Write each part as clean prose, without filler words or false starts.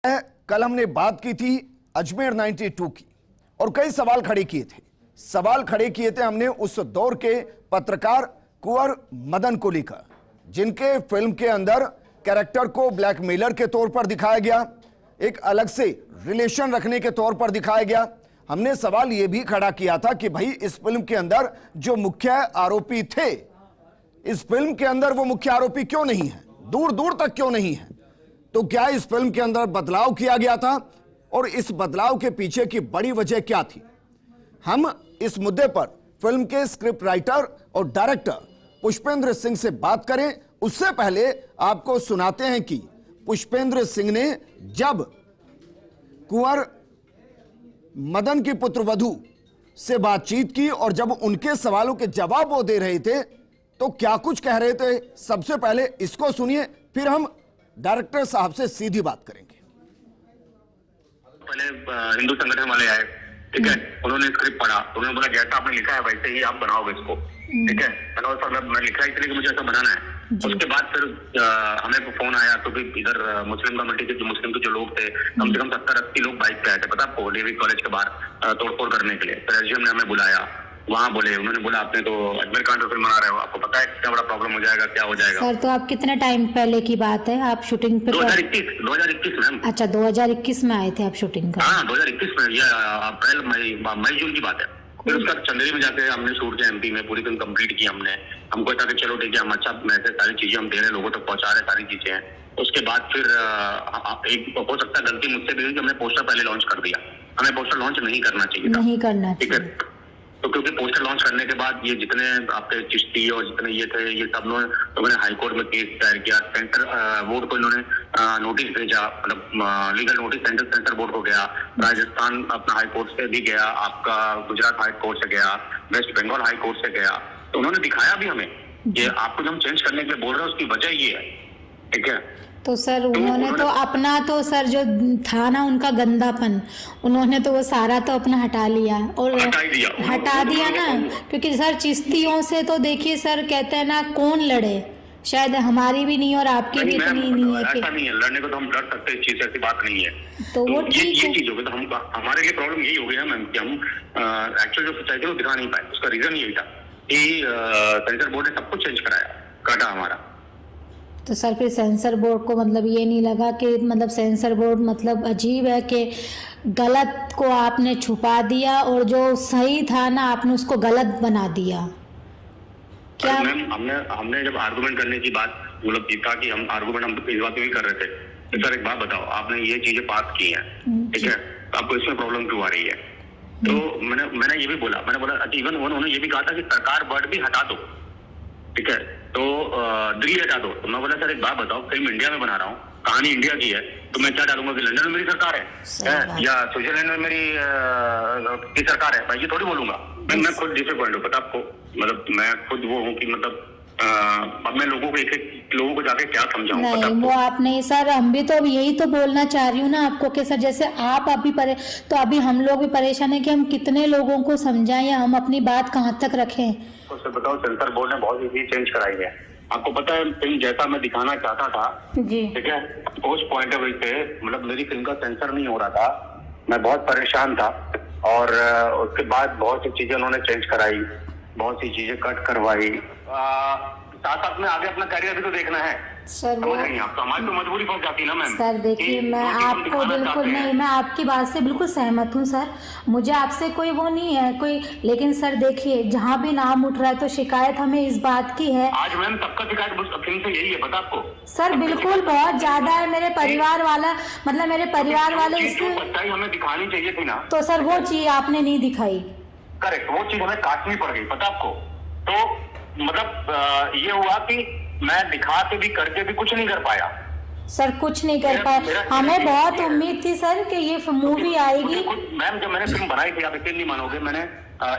कल हमने बात की थी अजमेर 92 की और कई सवाल खड़े किए थे हमने उस दौर के पत्रकार कुंवर मदन को लेकर, जिनके फिल्म के अंदर कैरेक्टर को ब्लैकमेलर के तौर पर दिखाया गया, एक अलग से रिलेशन रखने के तौर पर दिखाया गया। हमने सवाल यह भी खड़ा किया था कि भाई इस फिल्म के अंदर जो मुख्य आरोपी थे, इस फिल्म के अंदर वो मुख्य आरोपी क्यों नहीं है, दूर दूर तक क्यों नहीं है। तो क्या इस फिल्म के अंदर बदलाव किया गया था और इस बदलाव के पीछे की बड़ी वजह क्या थी? हम इस मुद्दे पर फिल्म के स्क्रिप्ट राइटर और डायरेक्टर पुष्पेंद्र सिंह से बात करें, उससे पहले आपको सुनाते हैं कि पुष्पेंद्र सिंह ने जब कुंवर मदन की पुत्रवधू से बातचीत की और जब उनके सवालों के जवाब वो दे रहे थे तो क्या कुछ कह रहे थे, सबसे पहले इसको सुनिए, फिर हम डायरेक्टर साहब से सीधी बात करेंगे। पहले हिंदू संगठन वाले आए, ठीक है, उन्होंने स्क्रिप्ट पढ़ा तो उन्होंने बोला जैसा आपने लिखा है वैसे ही आप बनाओगे इसको, ठीक है। मैं लिखा इसलिए कि मुझे ऐसा बनाना है। उसके बाद फिर हमें फोन आया तो फिर इधर मुस्लिम कम्युनिटी के जो लोग थे, कम से कम 70-80 लोग बाइक पे आए थे, पता आपको, डेविड कॉलेज के बाहर तोड़फोड़ करने के लिए। फिर एसडीएम ने हमें बुलाया, वहाँ बोले, उन्होंने बोला आपने तो अजमेर कांड फिल्म बना रहे हो, आपको पता है क्या बड़ा प्रॉब्लम हो जाएगा, क्या हो जाएगा। सर तो आप कितना टाइम पहले की बात है, आप शूटिंग पे 2021 मैम। अच्छा 2021 में आए थे आप शूटिंग का? हाँ 2021 में, ये अप्रैल मई जून की बात है। फिर उसका चंदेरी में जाके हमने शूट किया, एमपी में पूरी फिल्म कंप्लीट की हमने। हमको ऐसा कि चलो ठीक है, हम अच्छा मैसेज सारी चीजें हम दे रहे हैं, लोगों तक पहुंचा रहे सारी चीजें हैं। उसके बाद फिर एक हो सकता है गलती मुझसे भी हुई कि हमने पोस्टर पहले लॉन्च कर दिया, हमें पोस्टर लॉन्च नहीं करना चाहिए था, नहीं करना ठीक है। तो क्योंकि पोस्टर लॉन्च करने के बाद ये जितने आपके चिश्ती और जितने ये थे, ये सब लोगों ने हाई कोर्ट में केस दायर किया। सेंटर बोर्ड को इन्होंने नोटिस भेजा, मतलब लीगल नोटिस सेंटर बोर्ड को गया, राजस्थान अपना हाई कोर्ट से भी गया, आपका गुजरात हाई कोर्ट से गया, वेस्ट बंगाल हाई कोर्ट से गया। तो उन्होंने दिखाया भी हमें कि आपको जो हम चेंज करने के लिए बोल रहे हैं उसकी वजह ये है, ठीक है। तो सर उन्होंने तो अपना तो सर जो था ना उनका गंदापन, उन्होंने तो वो सारा तो अपना हटा लिया और हटा दिया ना, क्योंकि सर चिश्तियों से तो देखिए सर कहते हैं ना कौन लड़े, शायद हमारी भी नहीं और आपकी भी इतनी नहीं है कि ऐसा नहीं है, लड़ने को तो हम लड़ सकते हैं, इस चीज ऐसी बात नहीं है। तो वो ठीक है, ये चीज होगी तो हम, हमारे लिए प्रॉब्लम यही हो गई ना मैम कि हम एक्चुअल जो सोसाइटी को दिखा नहीं पाए। उसका रीजन यही था कि सेंसर बोर्ड ने सब कुछ चेंज कराया, काटा हमारा। तो सर फिर सेंसर बोर्ड को मतलब ये नहीं लगा कि मतलब सेंसर बोर्ड मतलब अजीब है कि गलत को आपने छुपा दिया और जो सही था ना आपने उसको गलत बना दिया क्या? मैम हमने जब आर्गुमेंट करने की बात, मतलब ये था कि हम आर्गुमेंट हम इस बात पे भी कर रहे थे कि सर एक बात बताओ, आपने ये चीजें पास की हैं, ठीक है, तो आपको इसमें प्रॉब्लम क्यों आ रही है? तो मैंने ये भी बोला, इवन उन्होंने ये भी कहा था कि सरकार वर्ड भी हटा दो, ठीक है, तो दिल्ली हटा दो। तो मैं बोला सर एक बात बताओ, फिल्म इंडिया में बना रहा हूँ, कहानी इंडिया की है, तो मैं क्या डालूंगा कि लंदन में मेरी सरकार है या स्विट्जरलैंड में मेरी की सरकार है? भाई ये थोड़ी बोलूंगा मैं खुद डिसअपॉइंट हूँ, पता आपको, मतलब मैं खुद वो हूँ कि मतलब अब मैं लोगों को एक लोगों को जाके क्या समझाऊं? नहीं वो आप नहीं सर, हम भी तो अब यही तो बोलना चाह रही हूँ ना आपको कि सर जैसे आप अभी तो अभी हम लोग भी परेशान है कि हम कितने लोगों को समझाएं या हम अपनी बात कहाँ तक रखें। तो सर बताओ, सेंसर बोर्ड ने बहुत चीज चेंज कराई है, आपको पता है फिल्म जैसा मैं दिखाना चाहता था, ठीक है, उस पॉइंट ऑफ व्यू से मतलब मेरी फिल्म का सेंसर नहीं हो रहा था, मैं बहुत परेशान था। और उसके बाद बहुत सी चीजें उन्होंने चेंज कराई, बहुत सी चीजें कट करवाई, साथ साथ में आगे अपना करियर भी तो देखना है सर। वो आपको हमारी तो मजबूरी पड़ जाती है ना मैम। सर देखिए मैं आपको बिल्कुल नहीं, मैं आपकी बात से बिल्कुल सहमत हूँ सर, मुझे आपसे कोई वो नहीं है कोई, लेकिन सर देखिए जहाँ भी नाम उठ रहा है तो शिकायत हमें इस बात की है। आज मैम सबका शिकायत फिल्म से यही है, पता आपको सर? बिल्कुल बहुत ज्यादा है, मेरे परिवार वाला मतलब मेरे परिवार वाले इसमें सच्चाई हमें दिखानी चाहिए थी ना, तो सर वो चीज आपने नहीं दिखाई। करेक्ट, वो चीज हमें काटनी पड़ गई, पता आपको। तो मतलब ये हुआ कि मैं दिखा के भी करके भी कुछ नहीं कर पाया सर, कुछ नहीं कर पाया। हमें बहुत उम्मीद थी सर कि ये मूवी आएगी। मैम जब मैंने फिल्म बनाई थी, आप यकीन नहीं मानोगे, मैंने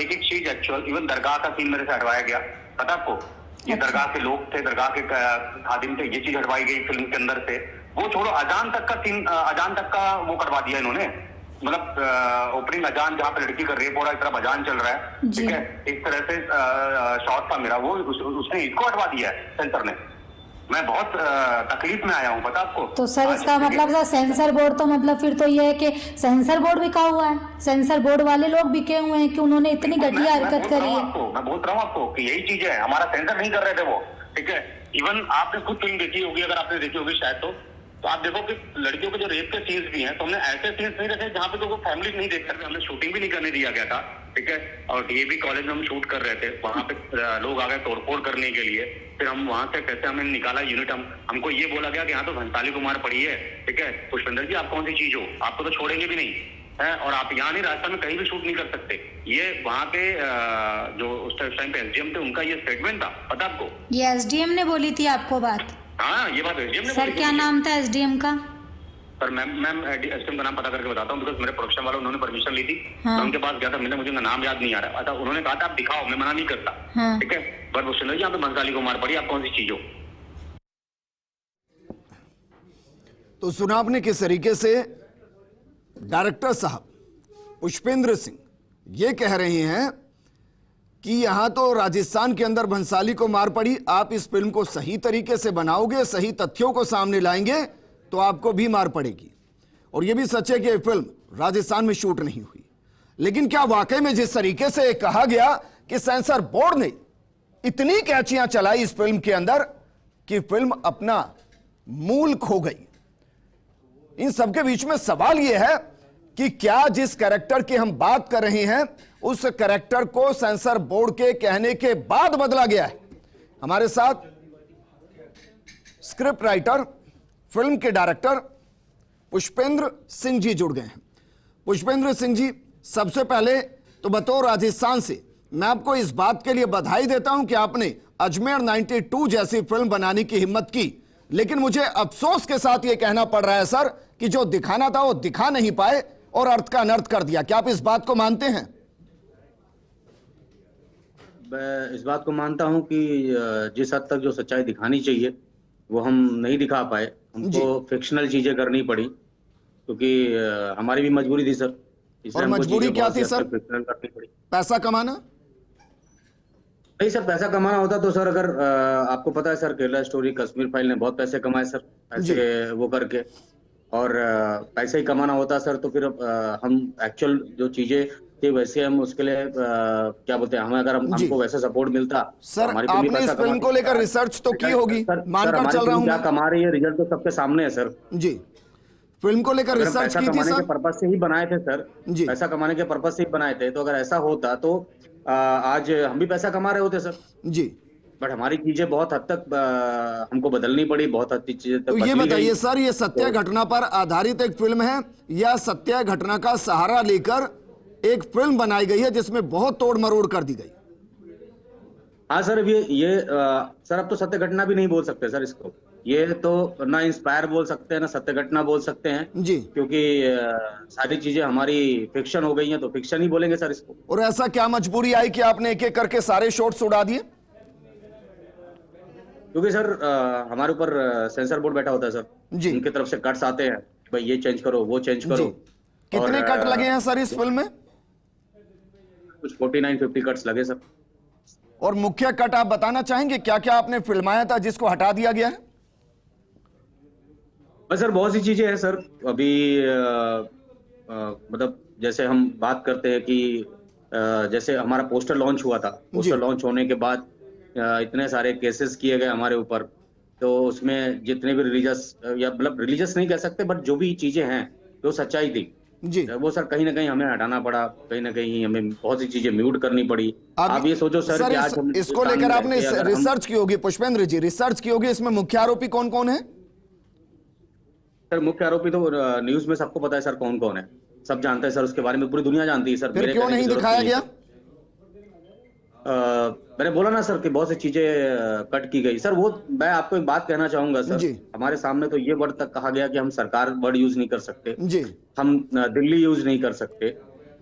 एक चीज एक्चुअल इवन दरगाह का सीन मेरे से हटवाया गया, पता आपको। ये दरगाह के लोग थे, दरगाह के खादिम थे, ये चीज हटवाई गई फिल्म के अंदर से। वो छोड़ो, अजान तक का सीन, अजान तक का वो करवा दिया इन्होंने, मतलब ओपनिंग अजान जहाँ पे लड़की का रेप हो रहा है, इस तरफ अजान चल रहा है, ठीक है, इस तरह से शॉट था मेरा, वो उसने इसको हटवा दिया है सेंसर ने। मैं बहुत तकलीफ में आया हूँ, पता आपको। तो सर इसका मतलब सर सेंसर बोर्ड तो मतलब फिर तो ये है कि सेंसर बोर्ड बिका हुआ है, सेंसर बोर्ड वाले लोग बिके हुए हैं कि उन्होंने इतनी घटिया हरकत करी है। मैं बोल रहा हूँ आपको कि यही चीज है, हमारा सेंसर नहीं कर रहे थे वो, ठीक है। इवन आपने खुद फिल्म देखी होगी, अगर आपने देखी होगी शायद, तो आप देखो कि लड़कियों के जो रेप के सीन्स भी हैं, तो हमने ऐसे सीन्स नहीं रखे जहाँ पे तो वो फैमिली नहीं देख सकते, हमने शूटिंग भी नहीं करने दिया गया था, ठीक है। और डीएवी कॉलेज में हम शूट कर रहे थे, वहां पे लोग आ गए तोड़फोड़ करने के लिए, फिर हम वहां से कैसे हमें निकाला यूनिट, हमको ये बोला गया कि यहाँ तो भंसाली कुमार पड़ी है, ठीक है। पुष्पेंद्र जी आप कौन सी चीज हो, आपको तो छोड़ेंगे भी नहीं है, और आप यहाँ नहीं राजस्थान में कहीं भी शूट नहीं कर सकते। ये वहाँ पे जो उस टाइम पे एसडीएम थे, उनका ये स्टेटमेंट था, पता आपको। ये एसडीएम ने बोली थी आपको बात? हाँ, ये बात एसडीएम ने सर क्या नाम था एसडीएम का? सर मैम एसडीएम का नाम पता करके बताता हूँ, बिकॉज मेरे प्रोडक्शन वाले उन्होंने परमिशन ली थी। हाँ। मैं उनके पास गया था, मुझे उनका नाम याद नहीं आ रहा। अच्छा, उन्होंने कहा था आप दिखाओ, मैं मना नहीं करता, हाँ। ठीक है। बट वो सुन यहाँ पे भंसाली कुमार पड़ी, आप कौन सी चीज हो। तो सुना आपने किस तरीके से डायरेक्टर साहब पुष्पेंद्र सिंह ये कह रहे हैं कि यहां तो राजस्थान के अंदर भंसाली को मार पड़ी, आप इस फिल्म को सही तरीके से बनाओगे, सही तथ्यों को सामने लाएंगे तो आपको भी मार पड़ेगी। और यह भी सच है कि यह फिल्म राजस्थान में शूट नहीं हुई। लेकिन क्या वाकई में जिस तरीके से कहा गया कि सेंसर बोर्ड ने इतनी कैचियां चलाई इस फिल्म के अंदर कि फिल्म अपना मूल खो गई। इन सबके बीच में सवाल यह है कि क्या जिस कैरेक्टर की हम बात कर रहे हैं उस कैरेक्टर को सेंसर बोर्ड के कहने के बाद बदला गया है। हमारे साथ स्क्रिप्ट राइटर, फिल्म के डायरेक्टर पुष्पेंद्र सिंह जी जुड़ गए हैं। पुष्पेंद्र सिंह जी, सबसे पहले तो बतौर राजस्थान से मैं आपको इस बात के लिए बधाई देता हूं कि आपने अजमेर 92 जैसी फिल्म बनाने की हिम्मत की। लेकिन मुझे अफसोस के साथ यह कहना पड़ रहा है सर कि जो दिखाना था वो दिखा नहीं पाए और अर्थ का अनर्थ कर दिया। क्या आप इस बात को मानते हैं? मैं इस बात को मानता हूं कि जिस हद तक जो सच्चाई दिखानी चाहिए वो हम नहीं दिखा पाए। हमको फिक्शनल चीजें करनी पड़ी क्योंकि हमारी भी मजबूरी थी सर। और मजबूरी क्या थी सर? फिक्शनल करनी पड़ी। पैसा कमाना? नहीं सर, पैसा कमाना होता तो सर, अगर आपको पता है sir, Kerala story, Kashmir file ने बहुत पैसे कमाए सर ऐसे वो करके, और पैसे ही कमाना होता सर तो फिर हम एक्चुअल जो चीजें थी वैसे हम उसके लिए क्या बोलते हैं, हमें अगर हमको वैसा सपोर्ट मिलता सर। तो आपने इस फिल्म को लेकर रिसर्च तो की होगी, मानकर चल रहा हूं क्या कमा रही है, रिजल्ट तो सबके सामने है सर जी। फिल्म को लेकर रिसर्च की थी सर? पर्पज से ही बनाए थे सर जी, पैसा कमाने के पर्पज से ही बनाए थे। तो अगर ऐसा होता तो आज हम भी पैसा कमा रहे होते सर जी। बट हमारी चीजें बहुत हद तक हमको बदलनी पड़ी, बहुत हद तक चीजें। तो ये बताइए सर, ये सत्य घटना पर आधारित एक फिल्म है या सत्य घटना का सहारा लेकर एक फिल्म बनाई गई है जिसमें बहुत तोड़ मरोड़ कर दी गई? हाँ सर, ये सर अब तो सत्य घटना भी नहीं बोल सकते सर इसको। ये तो ना इंस्पायर बोल सकते हैं ना सत्य घटना बोल सकते हैं जी, क्योंकि सारी चीजें हमारी फिक्शन हो गई हैं, तो फिक्शन ही बोलेंगे सर इसको। और ऐसा क्या मजबूरी आई कि आपने एक एक करके सारे शॉट्स उड़ा दिए? क्योंकि सर हमारे ऊपर सेंसर बोर्ड बैठा होता है सर जी, उनकी तरफ से कट्स आते हैं, भाई ये चेंज करो, वो चेंज करो। कितने कट लगे हैं सर इस फिल्म में? कुछ 49-50 कट्स लगे सर। और मुख्य कट आप बताना चाहेंगे क्या क्या आपने फिल्माया था जिसको हटा दिया गया है? बस सर बहुत सी चीजें हैं सर। अभी मतलब जैसे हम बात करते हैं कि जैसे हमारा पोस्टर लॉन्च हुआ था, पोस्टर लॉन्च होने के बाद इतने सारे केसेस किए गए हमारे ऊपर, तो उसमें जितने भी रिलीजियस या मतलब रिलीजियस नहीं कह सकते बट जो भी चीजें हैं जो सच्चाई थी जी, वो सर कहीं ना कहीं हमें हटाना पड़ा, कहीं ना कहीं हमें बहुत सी चीजें म्यूट करनी पड़ी। आप ये सोचो सर कि आज हम इसको लेकर आपने रिसर्च की होगी पुष्पेंद्र जी, रिसर्च की होगी, इसमें मुख्य आरोपी कौन कौन है? सर मुख्य आरोपी तो न्यूज में सबको पता है सर कौन कौन है, सब जानते हैं सर, उसके बारे में पूरी दुनिया जानती है सर। फिर क्यों नहीं दिखाया गया? मैंने बोला ना सर कि बहुत सी चीजें कट की गई सर। वो मैं आपको एक बात कहना चाहूंगा सर, हमारे सामने तो ये वर्ड तक कहा गया कि हम सरकार वर्ड यूज नहीं कर सकते जी, हम दिल्ली यूज नहीं कर सकते।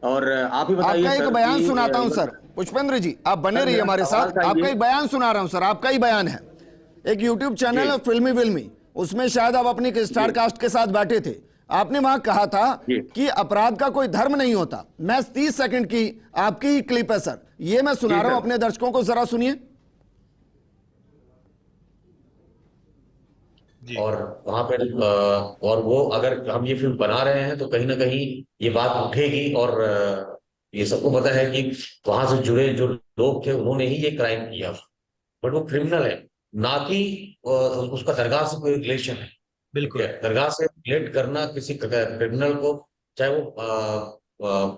और आप ही बताइए। आपका एक बयान सुनाता हूं सर, पुष्पेंद्र जी आप बने रहिए हमारे साथ, आपका एक बयान सुना रहा हूं सर, आपका ही बयान है। एक यूट्यूब चैनल है फिल्मी, उसमें शायद आप अपनी स्टार कास्ट के साथ बैठे थे, आपने वहां कहा था कि अपराध का कोई धर्म नहीं होता। मैं 30 सेकंड की आपकी ही क्लिप है सर, ये मैं सुना रहा हूं, अपने दर्शकों को जरा सुनिए। और वहां पे और वो अगर हम ये फिल्म बना रहे हैं तो कहीं ना कहीं ये बात उठेगी, और ये सबको पता है कि वहां से जुड़े जो लोग थे उन्होंने ही ये क्राइम किया, बट वो क्रिमिनल है, ना कि उसका दरगाह से कोई रिलेशन है। बिल्कुल। दरगाह से रिलेट करना किसी क्रिमिनल को, चाहे वो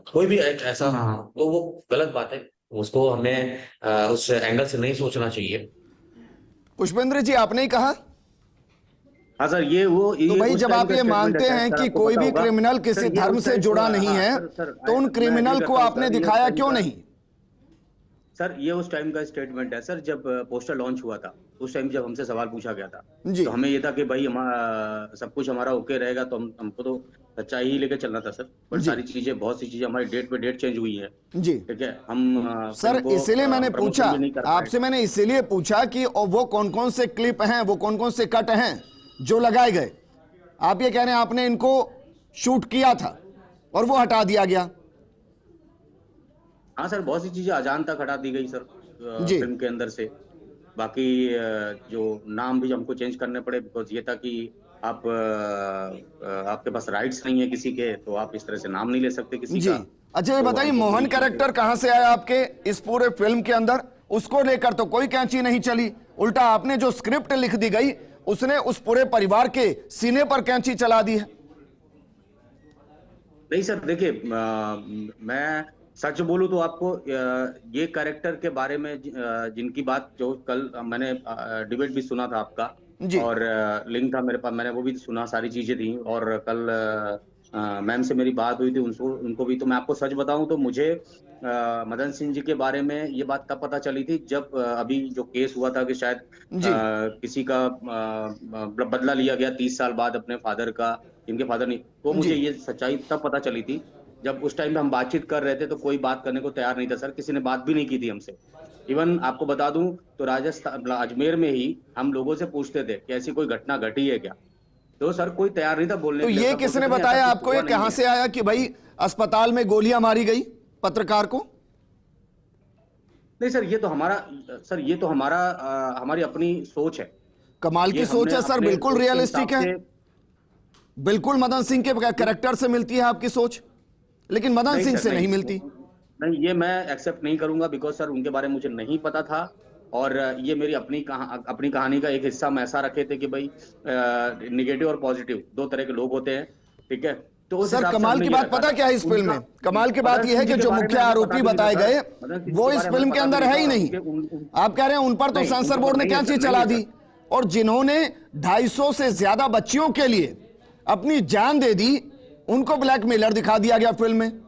कोई भी ऐसा, तो वो गलत बात है। उसको हमें उस एंगल से नहीं सोचना चाहिए। पुष्पेंद्र जी, आपने ही कहा। हाँ सर, तो भाई जब आप ये मानते हैं कि कोई भी क्रिमिनल किसी धर्म से जुड़ा नहीं है, तो उन क्रिमिनल को आपने दिखाया क्यों नहीं? सर ये उस टाइम का स्टेटमेंट है सर, जब पोस्टर लॉन्च हुआ था उस टाइम जब हमसे सवाल पूछा गया था, जी। तो हमें ये था कि भाई सब कुछ हमारा ओके रहेगा, तो हमको तो सच्चाई ही लेकर चलना था सर। पर सारी चीजें, बहुत सी चीजें हमारी डेट पे डेट चेंज हुई है जी। ठीक है। हम सर इसीलिए मैंने पूछा आपसे, मैंने इसीलिए पूछा कि वो कौन कौन से क्लिप हैं, वो कौन कौन से कट हैं जो लगाए गए। आप ये कह रहे हैं आपने इनको शूट किया था और वो हटा दिया गया। हाँ सर, बहुत सी चीजें अजान तक हटा दी गई सर फिल्म के अंदर से। बाकी जो नाम भी हमको चेंज करने पड़े, बिकॉज ये था कि आपके पास राइट्स नहीं है किसी के, तो आप इस तरह से नाम नहीं ले सकते किसी जी। का। अच्छा ये बताइए, मोहन कैरेक्टर कहां से आया आपके इस पूरे फिल्म के अंदर? उसको लेकर तो कोई कैंची नहीं चली, उल्टा आपने जो स्क्रिप्ट लिख दी गई उसने उस पूरे परिवार के सीने पर कैंची चला दी है। नहीं सर देखिए, मैं सच बोलूं तो आपको ये कैरेक्टर के बारे में जिनकी बात, जो कल मैंने डिबेट भी सुना था आपका और लिंक था मेरे पास, मैंने वो भी सुना, सारी चीजें थी। और कल मैम से मेरी बात हुई थी, उनको भी। तो मैं आपको सच बताऊं तो मुझे मदन सिंह जी के बारे में ये बात तब पता चली थी जब अभी जो केस हुआ था कि शायद किसी का बदला लिया गया 30 साल बाद अपने फादर का, जिनके फादर नहीं। तो मुझे ये सच्चाई तब पता चली थी जब उस टाइम पे हम बातचीत कर रहे थे, तो कोई बात करने को तैयार नहीं था सर, किसी ने बात भी नहीं की थी हमसे। इवन आपको बता दूं तो राजस्थान अजमेर में ही हम लोगों से पूछते थे कि ऐसी कोई घटना घटी है क्या, तो सर कोई तैयार नहीं था बोलने। तो ये किसने बताया आपको, ये कहां से आया कि भाई अस्पताल में गोलियां मारी गई पत्रकार को? नहीं सर, ये तो हमारी अपनी सोच है। कमाल की सोच है सर, बिल्कुल रियलिस्टिक है, बिल्कुल मदन सिंह के कैरेक्टर से मिलती है आपकी सोच, लेकिन मदन सिंह से नहीं मिलती। नहीं, ये मैं एक्सेप्ट नहीं करूंगा, बिकॉज सर उनके बारे में मुझे नहीं पता था, और ये मेरी अपनी कहानी का एक हिस्सा हम ऐसा रखे थे कि भाई निगेटिव और पॉजिटिव दो तरह के लोग होते हैं, ठीक है। तो सर कमाल की बात पता क्या है इस फिल्म में? कमाल की बात यह है कि जो मुख्य आरोपी बताए गए वो इस फिल्म के अंदर है ही नहीं। आप कह रहे हैं उन पर तो सेंसर बोर्ड ने क्या चीज चला दी, और जिन्होंने 250 से ज्यादा बच्चियों के लिए अपनी जान दे दी उनको ब्लैकमेलर दिखा दिया गया फिल्म में।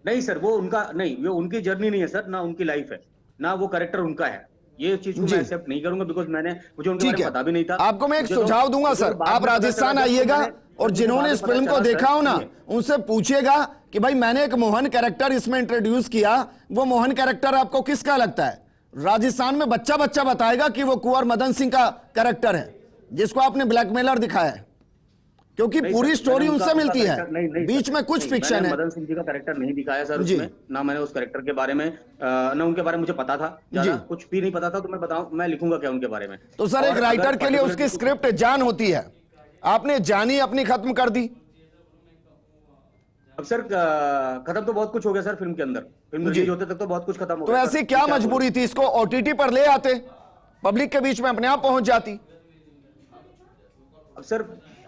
नहीं सर, वो उनकी जर्नी नहीं है सर, ना उनकी लाइफ है, ना वो कैरेक्टर उनका है। ये चीज को मैं एक्सेप्ट नहीं करूंगा, बिकॉज मुझे उनके बारे में पता भी नहीं था। आपको मैं एक सुझाव दूंगा सर, आप राजस्थान आइएगा और जिन्होंने इस फिल्म को देखा हो ना, उनसे पूछिएगा कि भाई मैंने एक मोहन कैरेक्टर इसमें इंट्रोड्यूस किया, वो मोहन कैरेक्टर आपको किसका लगता है? राजस्थान में बच्चा बच्चा बताएगा कि वो कुंवर मदन सिंह का कैरेक्टर है जिसको आपने ब्लैकमेलर दिखाया है, क्योंकि पूरी स्टोरी उनसे मिलती है, बीच में कुछ फिक्शन है। मदन सिंह जी का कैरेक्टर नहीं दिखाया सर उसमें, ना मैंने उस कैरेक्टर के बारे में, ना उनके बारे में मुझे पता था, ज्यादा कुछ भी नहीं पता था। तो मैं बताऊं, मैं लिखूंगा क्या उनके बारे में? तो सर एक राइटर के लिए उसकी स्क्रिप्ट जान होती है, आपने जान ही अपनी खत्म कर दी। अब सर खत्म तो बहुत कुछ हो गया सर फिल्म के अंदर, फिल्म रिलीज होते तक तो बहुत कुछ खत्म हो गया। तो ऐसी क्या मजबूरी थी? इसको ओटीटी पर ले आते, पब्लिक के बीच में अपने आप पहुंच जाती। अब सर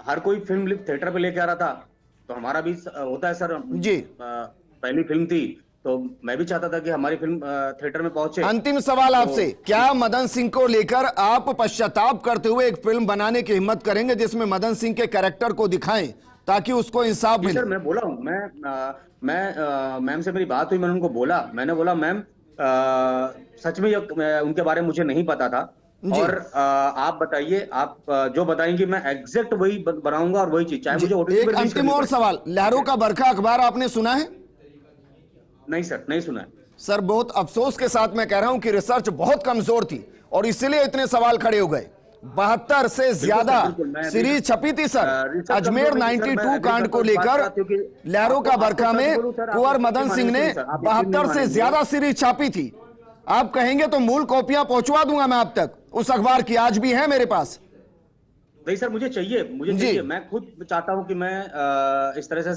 हर कोई फिल्म थिएटर पे लेके आ रहा था, तो हमारा भी होता है सर जी। पहली फिल्म थी तो मैं भी चाहता था कि हमारी फिल्म थिएटर में पहुंचे। अंतिम सवाल आपसे, क्या मदन सिंह को लेकर आप पश्चाताप करते हुए एक फिल्म बनाने की हिम्मत करेंगे जिसमें मदन सिंह के कैरेक्टर को दिखाएं ताकि उसको इंसाफ मिले? सर मैं बोला हूं, मैं मैम से मेरी बात हुई, मैंने उनको बोला, मैम सच में उनके बारे में मुझे नहीं पता था, और आप बताइए, आप जो बताएंगे मैं एग्जैक्ट वही बनाऊंगा और वही चीज, चाहे मुझे ओटीटी पे। एक अंतिम और सवाल, लहरों का बरखा अखबार आपने सुना है? नहीं सर, नहीं सुना है सर। बहुत अफसोस के साथ मैं कह रहा हूं कि रिसर्च बहुत कमजोर थी और इसलिए इतने सवाल खड़े हो गए। 72 से ज्यादा सीरीज छपी थी सर अजमेर 92 कांड को लेकर। लहरों का बरखा में कुंवर मदन सिंह ने 72 से ज्यादा सीरीज छापी थी। आप कहेंगे तो मूल कॉपियां पहुंचवा दूंगा मैं आप तक उस अखबार की, आज भी है मेरे पास। नहीं सर, मुझे जी। चाहिए। मैं खुद चाहता हूं कि मैं इस तरह से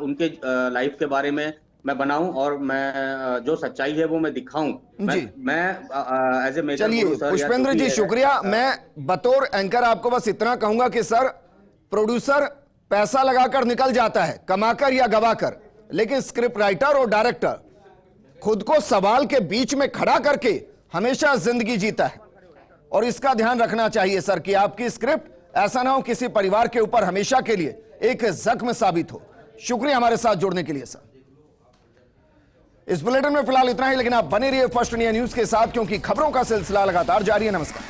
उनके लाइफ के बारे में मैं बनाऊं और मैं जो सच्चाई है वो मैं दिखाऊं। जी। मैं एज ए मेजर चलिए प्रोड्यूसर, पुष्पेंद्र जी शुक्रिया। मैं बतौर एंकर आपको बस इतना कहूंगा कि सर, प्रोड्यूसर पैसा लगाकर निकल जाता है, कमाकर या गवाकर, लेकिन स्क्रिप्ट राइटर और डायरेक्टर खुद को सवाल के बीच में खड़ा करके हमेशा जिंदगी जीता है। और इसका ध्यान रखना चाहिए सर कि आपकी स्क्रिप्ट ऐसा ना हो किसी परिवार के ऊपर हमेशा के लिए एक जख्म साबित हो। शुक्रिया हमारे साथ जुड़ने के लिए सर। इस बुलेटिन में फिलहाल इतना ही, लेकिन आप बने रहिए फर्स्ट इंडिया न्यूज के साथ, क्योंकि खबरों का सिलसिला लगातार जारी है। नमस्कार।